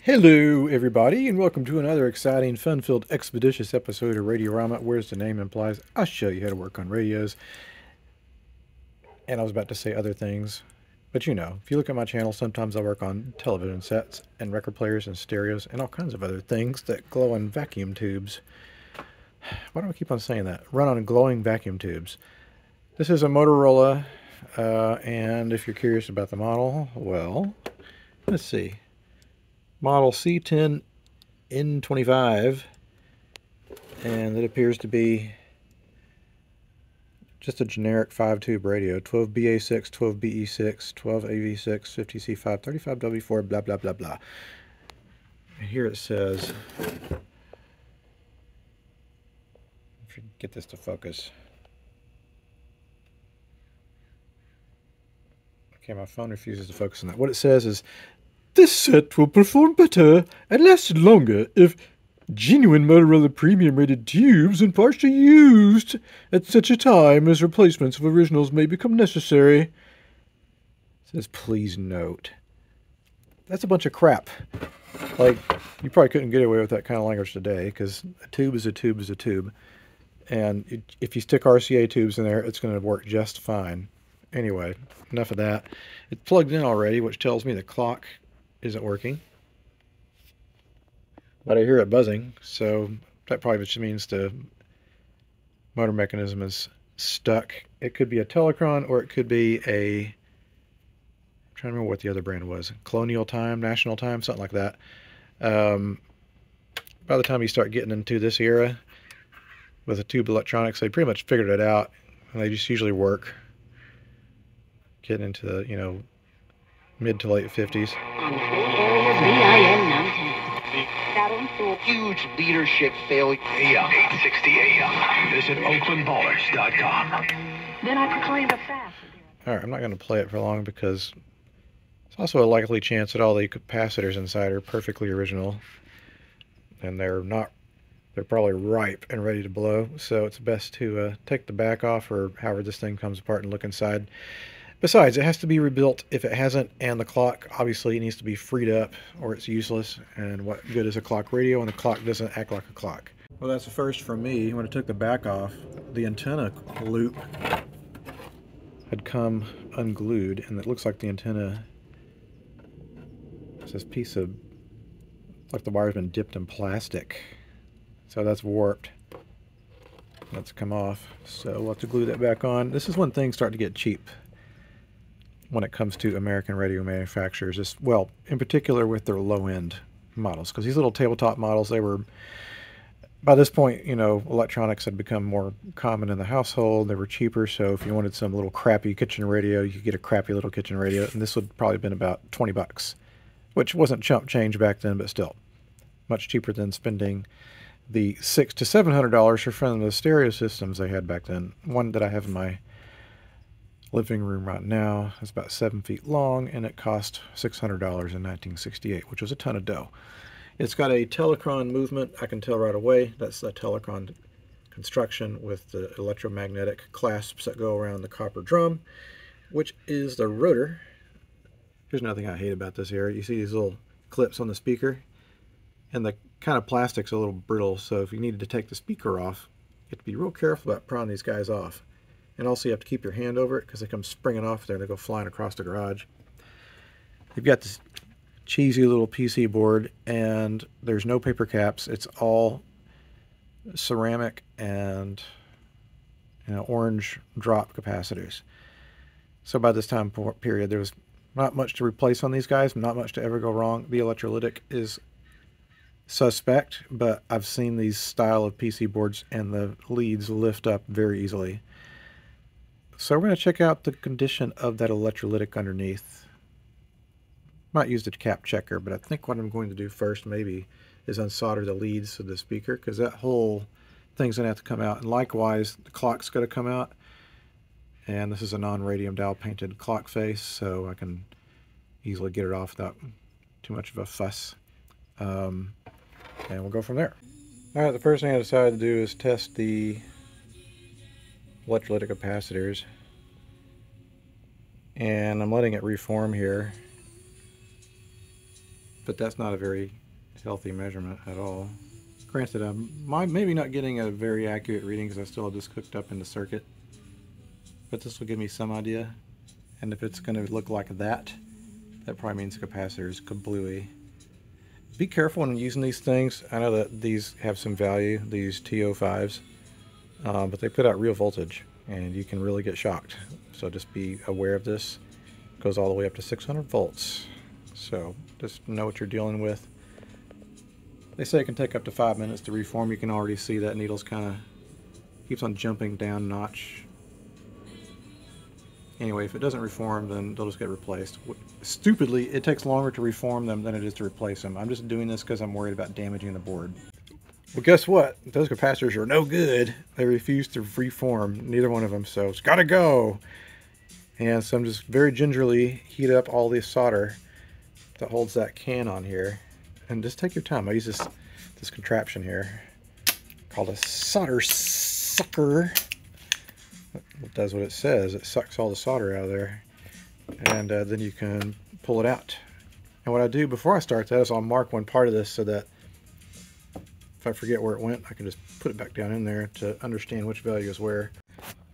Hello, everybody, and welcome to another exciting, fun-filled, expeditious episode of Radiorama, where, as the name implies, I'll show you how to work on radios. And I was about to say other things, but you know, if you look at my channel, sometimes I work on television sets and record players and stereos and all kinds of other things that glow on vacuum tubes. Why do I keep on saying that? Run on glowing vacuum tubes. This is a Motorola, and if you're curious about the model, well, let's see. Model C10N25, and it appears to be just a generic 5-tube radio. 12BA6, 12BE6, 12AV6, 50C5, 35W4, blah, blah, blah, blah. And here it says, if you get this to focus. Okay, my phone refuses to focus on that. What it says is, this set will perform better and last longer if genuine Motorola premium rated tubes and parts are used at such a time as replacements of originals may become necessary. It says, please note. That's a bunch of crap. Like, you probably couldn't get away with that kind of language today, because a tube is a tube is a tube. And if you stick RCA tubes in there, it's going to work just fine. Anyway, enough of that. It's plugged in already, which tells me the clock isn't working. But I hear it buzzing, so that probably just means the motor mechanism is stuck. It could be a Telecron, or it could be a, I'm trying to remember what the other brand was. Colonial Time, National Time, something like that. By the time you start getting into this era with the tube electronics, they pretty much figured it out, and they just usually work. Getting into the, you know, mid to late 50s. Huge leadership failure. AM 860 AM. Visit oaklandballers.com. Then I proclaimed a fast. Alright, I'm not going to play it for long because it's also a likely chance that all the capacitors inside are perfectly original. And they're probably ripe and ready to blow. So it's best to take the back off, or however this thing comes apart, and look inside. Besides, it has to be rebuilt if it hasn't, and the clock obviously needs to be freed up or it's useless. And what good is a clock radio when the clock doesn't act like a clock? Well, that's the first for me. When I took the back off, the antenna loop had come unglued, and it looks like the antenna is this piece of, like the wire's been dipped in plastic. So that's warped. That's come off. So we'll have to glue that back on. This is when things start to get cheap when it comes to American radio manufacturers, well, in particular with their low-end models, because these little tabletop models, they were, by this point, you know, electronics had become more common in the household. They were cheaper, so if you wanted some little crappy kitchen radio, you could get a crappy little kitchen radio, and this would probably have been about 20 bucks, which wasn't chump change back then, but still much cheaper than spending the $600 to $700 for some of the stereo systems they had back then. One that I have in my living room right now is about 7 feet long, and it cost $600 in 1968, which was a ton of dough. It's got a Telecron movement. I can tell right away that's a Telecron construction with the electromagnetic clasps that go around the copper drum, which is the rotor. Here's another thing I hate about this area. You see these little clips on the speaker, and the kind of plastic's a little brittle, so if you needed to take the speaker off, you have to be real careful about prying these guys off. And also you have to keep your hand over it, because they come springing off there and they go flying across the garage. You've got this cheesy little PC board, and there's no paper caps. It's all ceramic and, you know, orange drop capacitors. So by this time period, there was not much to replace on these guys, not much to ever go wrong. The electrolytic is suspect, but I've seen these style of PC boards and the leads lift up very easily. So we're going to check out the condition of that electrolytic underneath. Might use the cap checker, but I think what I'm going to do first maybe is unsolder the leads of the speaker, because that whole thing's going to have to come out. And likewise, the clock's going to come out. And this is a non-radium dial painted clock face, so I can easily get it off without too much of a fuss. And we'll go from there. All right, the first thing I decided to do is test the electrolytic capacitors, and I'm letting it reform here. but that's not a very healthy measurement at all. Granted, I'm maybe not getting a very accurate reading because I still have this hooked up in the circuit, but this will give me some idea. And if it's going to look like that, that probably means the capacitor is kablooey. Be careful when using these things. I know that these have some value, these TO5s, but they put out real voltage and you can really get shocked. So just be aware of this. It goes all the way up to 600 volts. So just know what you're dealing with. They say it can take up to 5 minutes to reform. You can already see that needle's kind of keeps on jumping down notch. Anyway, if it doesn't reform, then they'll just get replaced. Stupidly, it takes longer to reform them than it is to replace them. I'm just doing this because I'm worried about damaging the board. Well, guess what? Those capacitors are no good. They refuse to reform, neither one of them, so it's gotta go. And so I'm just very gingerly heat up all this solder that holds that can on here. And just take your time. I use this contraption here called a solder sucker. It does what it says. It sucks all the solder out of there, and then you can pull it out. And what I do before I start that is I'll mark one part of this so that if I forget where it went, I can just put it back down in there to understand which value is where.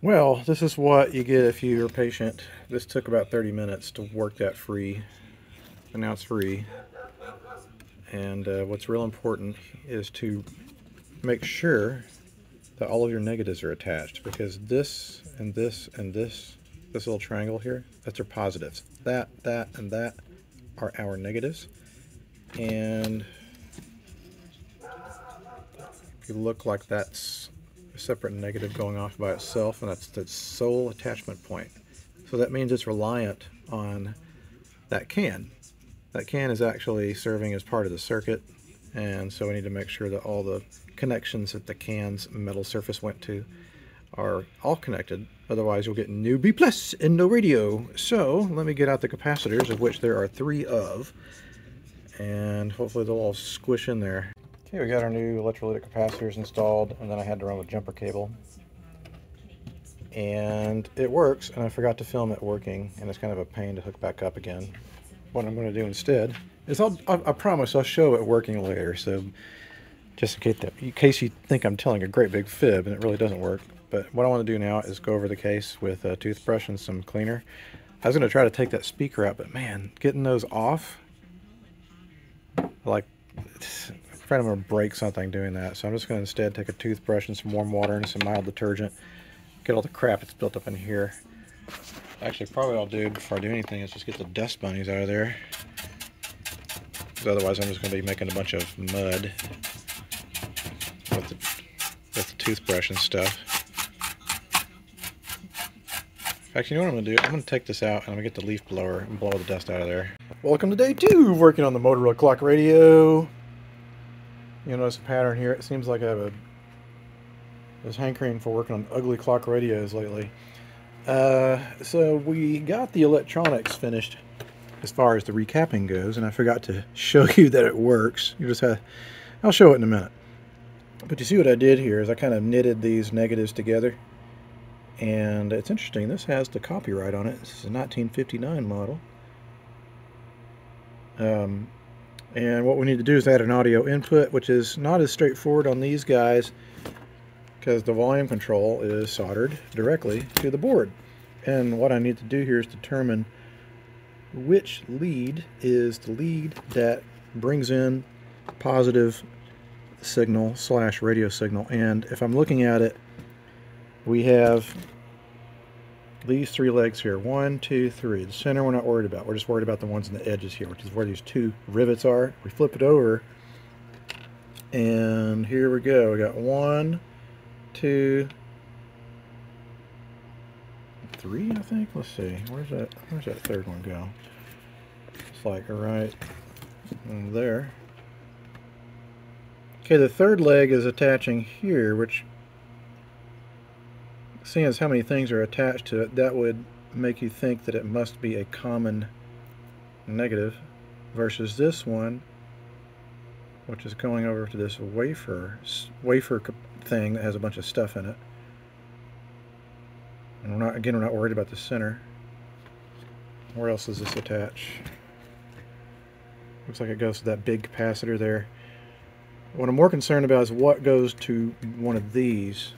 Well, this is what you get if you're patient. This took about 30 minutes to work that free, and now it's free. And what's real important is to make sure that all of your negatives are attached, because this and this and this little triangle here, that's our positives. That, and that are our negatives. And if you look like that's a separate negative going off by itself, and that's the sole attachment point. So that means it's reliant on that can. That can is actually serving as part of the circuit, and so we need to make sure that all the connections that the can's metal surface went to are all connected. Otherwise you'll get no B+ and no radio. So let me get out the capacitors, of which there are 3 of, and hopefully they'll all squish in there. Okay, we got our new electrolytic capacitors installed, and then I had to run with jumper cable. And it works, and I forgot to film it working, and it's kind of a pain to hook back up again. What I'm going to do instead is I promise I'll show it working later, so just in case you think I'm telling a great big fib and it really doesn't work. But what I want to do now is go over the case with a toothbrush and some cleaner. I was going to try to take that speaker out, but man, getting those off, like, I'm afraid I'm going to break something doing that. So I'm just going to instead take a toothbrush and some warm water and some mild detergent, get all the crap that's built up in here. Actually, probably what I'll do before I do anything is just get the dust bunnies out of there, because otherwise I'm just going to be making a bunch of mud with the toothbrush and stuff. In fact, you know what I'm going to do? I'm going to take this out and I'm going to get the leaf blower and blow the dust out of there. Welcome to day 2 of working on the Motorola clock radio. You'll notice a pattern here. It seems like I have this hankering for working on ugly clock radios lately. So we got the electronics finished as far as the recapping goes, and I forgot to show you that it works. I'll show it in a minute. But you see what I did here is I kind of knitted these negatives together, and it's interesting. This has the copyright on it. This is a 1959 model. And what we need to do is add an audio input, which is not as straightforward on these guys, because the volume control is soldered directly to the board. And what I need to do here is determine which lead is the lead that brings in positive signal / radio signal. And if I'm looking at it, we have these 3 legs here. 1, 2, 3. The center we're not worried about. We're just worried about the ones in the edges here, which is where these 2 rivets are. We flip it over, and here we go. We got 1, 2, 3, I think. Let's see. Where's that 3rd one go? It's like right there. Okay, the 3rd leg is attaching here, which, seeing as how many things are attached to it, that would make you think that it must be a common negative, versus this one, which is going over to this wafer thing that has a bunch of stuff in it. And we're not worried about the center. Where else does this attach? Looks like it goes to that big capacitor there. What I'm more concerned about is what goes to one of these.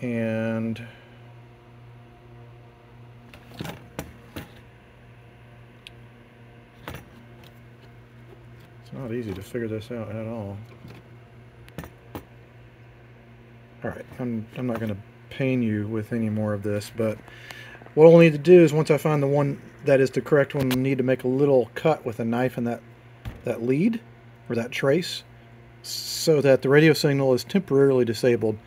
And it's not easy to figure this out at all. Alright, I'm not going to pain you with any more of this, but what I'll need to do is, once I find the one that is the correct one, I'll need to make a little cut with a knife in that lead, or that trace, so that the radio signal is temporarily disabled.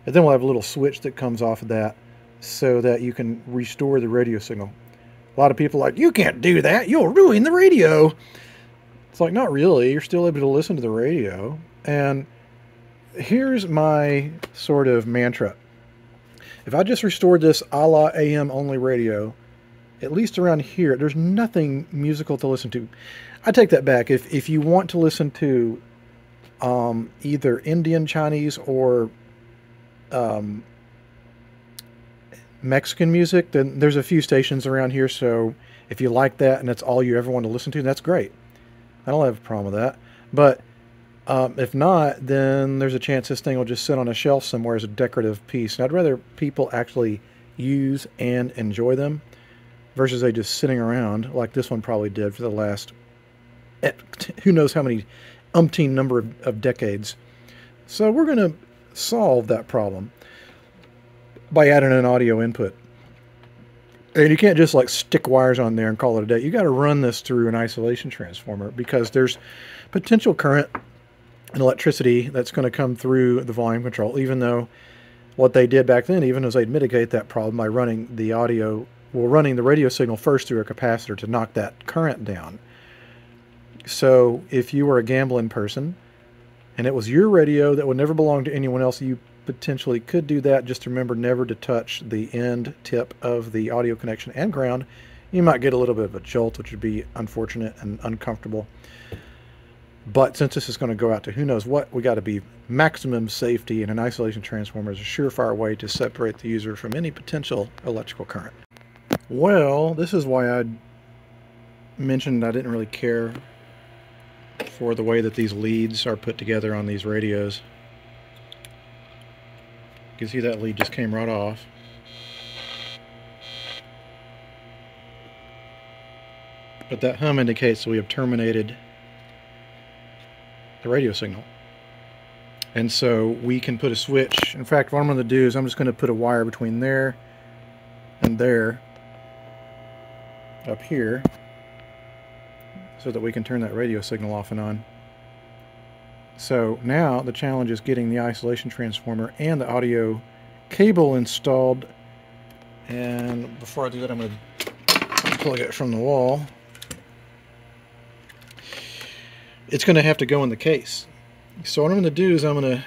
And then we'll have a little switch that comes off of that so that you can restore the radio signal. A lot of people are like, you can't do that, you'll ruin the radio. It's like, not really, you're still able to listen to the radio. And here's my sort of mantra. If I just restored this a la AM only radio, at least around here, there's nothing musical to listen to. I take that back. If you want to listen to either Indian, Chinese, or Mexican music, then there's a few stations around here, so if you like that and that's all you ever want to listen to, that's great. I don't have a problem with that. But if not, then there's a chance this thing will just sit on a shelf somewhere as a decorative piece. And I'd rather people actually use and enjoy them versus they just sitting around like this one probably did for the last who knows how many umpteen number of decades. So we're going to solve that problem by adding an audio input. And you can't just like stick wires on there and call it a day. You got to run this through an isolation transformer because there's potential current and electricity that's going to come through the volume control, even though what they did back then, even as they'd mitigate that problem by running the running the radio signal first through a capacitor to knock that current down. So if you were a gambling person and it was your radio that would never belong to anyone else, you potentially could do that. Just remember never to touch the end tip of the audio connection and ground. You might get a little bit of a jolt, which would be unfortunate and uncomfortable. But since this is going to go out to who knows what, we got to be maximum safety, and an isolation transformer is a surefire way to separate the user from any potential electrical current. Well, this is why I mentioned I didn't really care for the way that these leads are put together on these radios. You can see that lead just came right off. But that hum indicates that we have terminated the radio signal. And so we can put a switch. In fact, what I'm going to do is I'm just going to put a wire between there and there up here so that we can turn that radio signal off and on. So now the challenge is getting the isolation transformer and the audio cable installed. And before I do that, I'm going to plug it from the wall. It's going to have to go in the case. So what I'm going to do is I'm going to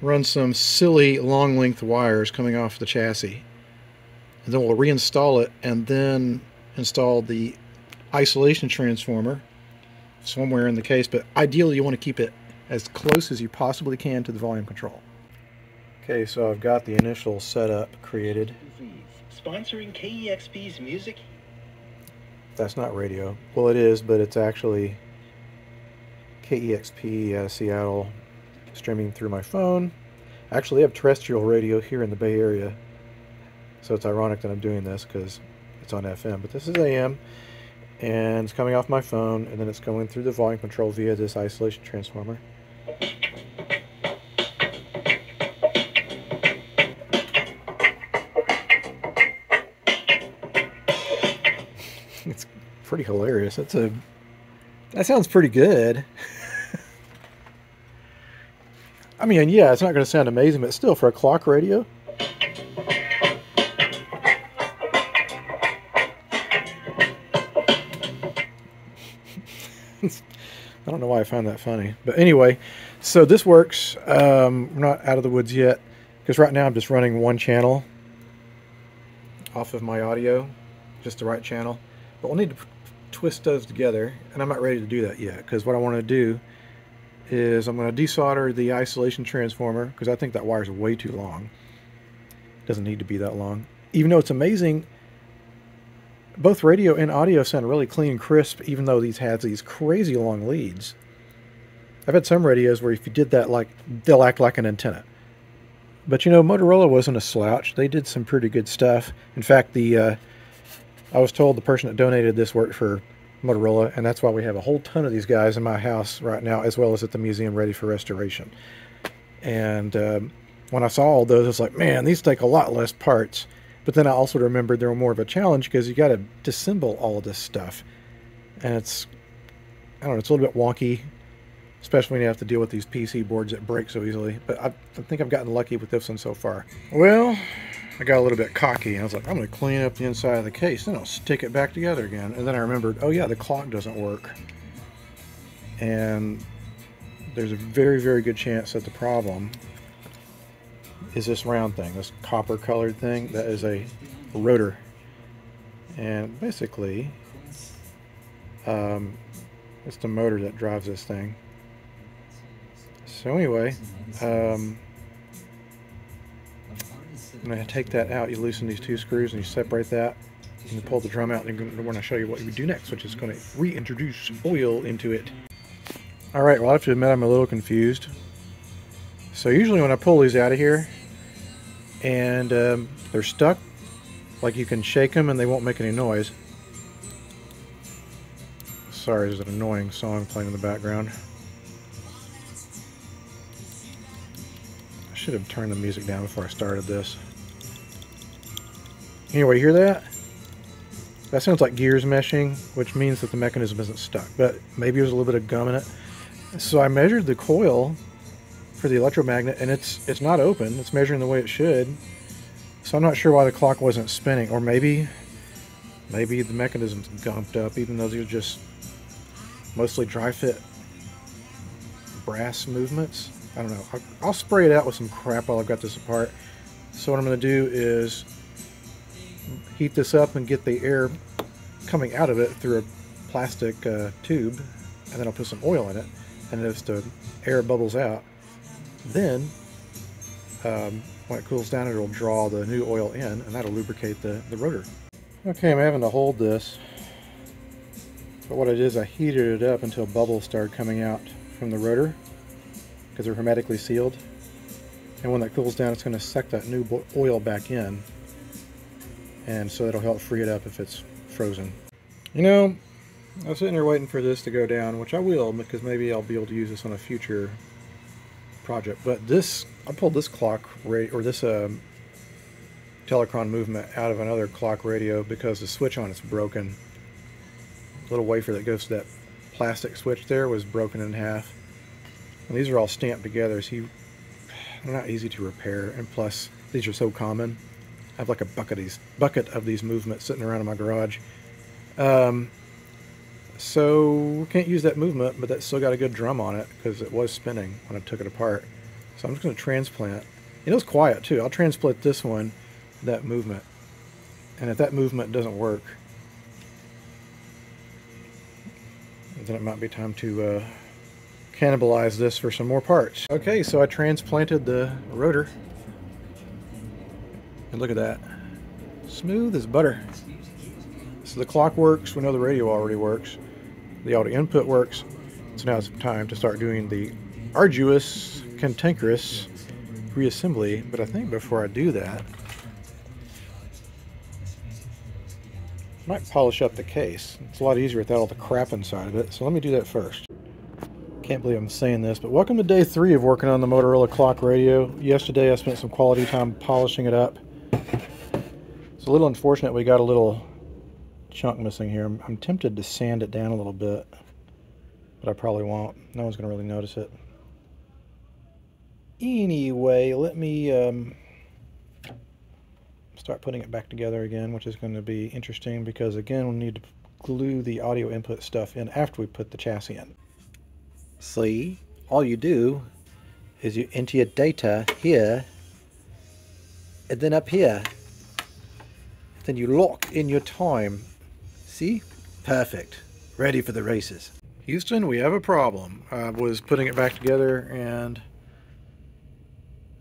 run some silly long length wires coming off the chassis. And then we'll reinstall it and then install the isolation transformer somewhere in the case, but ideally you want to keep it as close as you possibly can to the volume control. Okay, so I've got the initial setup created. Sponsoring KEXP's music? That's not radio. Well, it is, but it's actually KEXP out of Seattle, streaming through my phone. I actually have terrestrial radio here in the Bay Area, so it's ironic that I'm doing this because it's on FM, but this is AM. And it's coming off my phone, and then it's going through the volume control via this isolation transformer. It's pretty hilarious. That sounds pretty good. I mean, yeah, it's not going to sound amazing, but still, for a clock radio. I don't know why I found that funny. But anyway, so this works. We're not out of the woods yet, because right now I'm just running one channel off of my audio, just the right channel. But we'll need to twist those together, and I'm not ready to do that yet, because what I want to do is I'm going to desolder the isolation transformer, because I think that wire is way too long. It doesn't need to be that long. Even though it's amazing both radio and audio sound really clean and crisp, even though these has these crazy long leads. I've had some radios where if you did that, like, they'll act like an antenna. But you know, Motorola wasn't a slouch. They did some pretty good stuff. In fact, I was told the person that donated this worked for Motorola, and that's why we have a whole ton of these guys in my house right now, as well as at the museum ready for restoration. And when I saw all those, I was like, man, these take a lot less parts. But then I also remembered they were more of a challenge because you got to disassemble all of this stuff. And it's, I don't know, it's a little bit wonky, especially when you have to deal with these PC boards that break so easily. But I think I've gotten lucky with this one so far. Well, I got a little bit cocky, and I was like, I'm going to clean up the inside of the case, then I'll stick it back together again. And then I remembered, oh yeah, the clock doesn't work. And there's a very, very good chance that the problem is this round thing, this copper colored thing that is a rotor. And basically, it's the motor that drives this thing. So anyway, I'm going to take that out. You loosen these two screws and you separate that. And you pull the drum out, and we're going to show you what we do next, which is going to reintroduce oil into it. Alright, well I have to admit I'm a little confused. So usually when I pull these out of here and they're stuck, like you can shake them and they won't make any noise. Sorry, there's an annoying song playing in the background. I should have turned the music down before I started this. Anyway, you hear that? That sounds like gears meshing, which means that the mechanism isn't stuck, but maybe there's a little bit of gum in it. So I measured the coil for the electromagnet, and it's not open. It's measuring the way it should. So I'm not sure why the clock wasn't spinning, or maybe the mechanism's gumped up, even though these are just mostly dry fit brass movements. I don't know. I'll spray it out with some crap while I've got this apart. So what I'm going to do is heat this up and get the air coming out of it through a plastic tube, and then I'll put some oil in it. And as the air bubbles out, then when it cools down, it'll draw the new oil in, and that'll lubricate the rotor. Okay, I'm having to hold this, but what I did is I heated it up until bubbles started coming out from the rotor, because they're hermetically sealed. And when that cools down, it's going to suck that new oil back in, and so it'll help free it up if it's frozen. You know, I was sitting here waiting for this to go down, which I will, because maybe I'll be able to use this on a future project. But this, I pulled this clock or this Telecron movement out of another clock radio because the switch on it's broken. The little wafer that goes to that plastic switch there was broken in half. And these are all stamped together, so they're not easy to repair. And plus, these are so common. I have like a bucket of these movements sitting around in my garage. So can't use that movement, but that's still got a good drum on it because it was spinning when I took it apart. So I'm just going to transplant. It was quiet too. I'll transplant this one, that movement. And if that movement doesn't work, then it might be time to cannibalize this for some more parts. Okay, so I transplanted the rotor. And look at that. Smooth as butter. So the clock works. We know the radio already works. The audio input works. So now it's time to start doing the arduous, cantankerous reassembly. But I think before I do that, I might polish up the case. It's a lot easier without all the crap inside of it. So let me do that first. Can't believe I'm saying this, but welcome to day 3 of working on the Motorola clock radio. Yesterday I spent some quality time polishing it up. It's a little unfortunate we got a little chunk missing here. I'm tempted to sand it down a little bit, but I probably won't. No one's going to really notice it. Anyway, let me start putting it back together again, which is going to be interesting because, again, we need to glue the audio input stuff in after we put the chassis in. See, all you do is you enter your data here, and then up here. Then you lock in your time. See? Perfect. Ready for the races. Houston, we have a problem. I was putting it back together and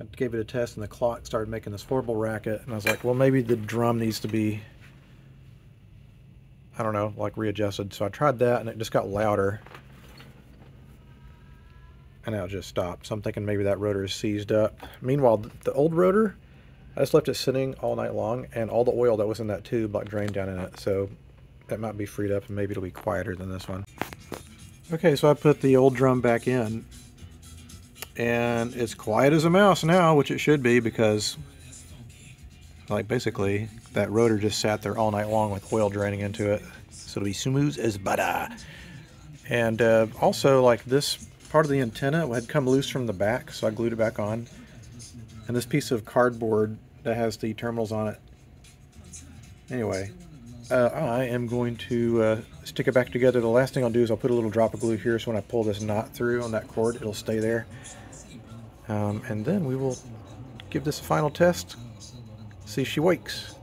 I gave it a test and the clock started making this horrible racket, and I was like, well, maybe the drum needs to be I don't know, like readjusted. So I tried that and it just got louder. And now it just stopped. So I'm thinking maybe that rotor is seized up. Meanwhile, the old rotor, I just left it sitting all night long, and all the oil that was in that tube like drained down in it. So that might be freed up and maybe it'll be quieter than this one. Okay, so I put the old drum back in. And it's quiet as a mouse now, which it should be because, like, basically that rotor just sat there all night long with oil draining into it. So it'll be smooth as butter. And also, like, this part of the antenna had come loose from the back, so I glued it back on. And this piece of cardboard that has the terminals on it. Anyway, I am going to stick it back together. The last thing I'll do is I'll put a little drop of glue here, so when I pull this knot through on that cord, it'll stay there. And then we will give this a final test, see if she wakes.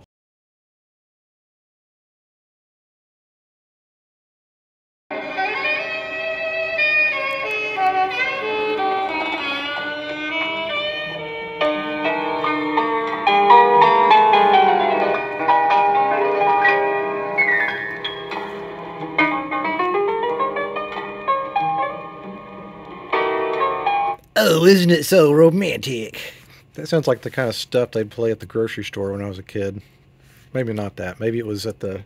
Oh, isn't it so romantic? That sounds like the kind of stuff they'd play at the grocery store when I was a kid. Maybe not that. Maybe it was at the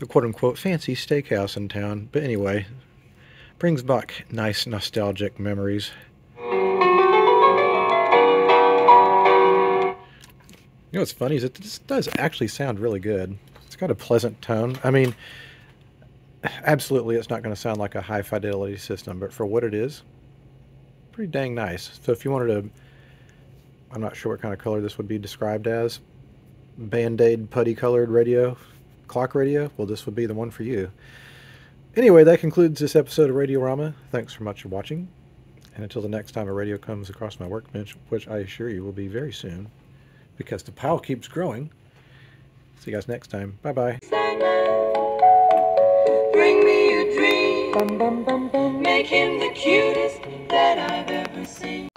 quote-unquote fancy steakhouse in town. But anyway, brings back nice nostalgic memories. You know what's funny is that this does actually sound really good. It's got a pleasant tone. I mean, absolutely it's not going to sound like a high fidelity system, but for what it is, pretty dang nice. So if you wanted to, I'm not sure what kind of color this would be described as, Band-Aid putty colored radio, clock radio, well, this would be the one for you. Anyway, that concludes this episode of Radiorama. Thanks so much for watching. And until the next time a radio comes across my workbench, which I assure you will be very soon, because the pile keeps growing. See you guys next time. Bye-bye. Bring me a dream. Make him the cutest that I've ever seen.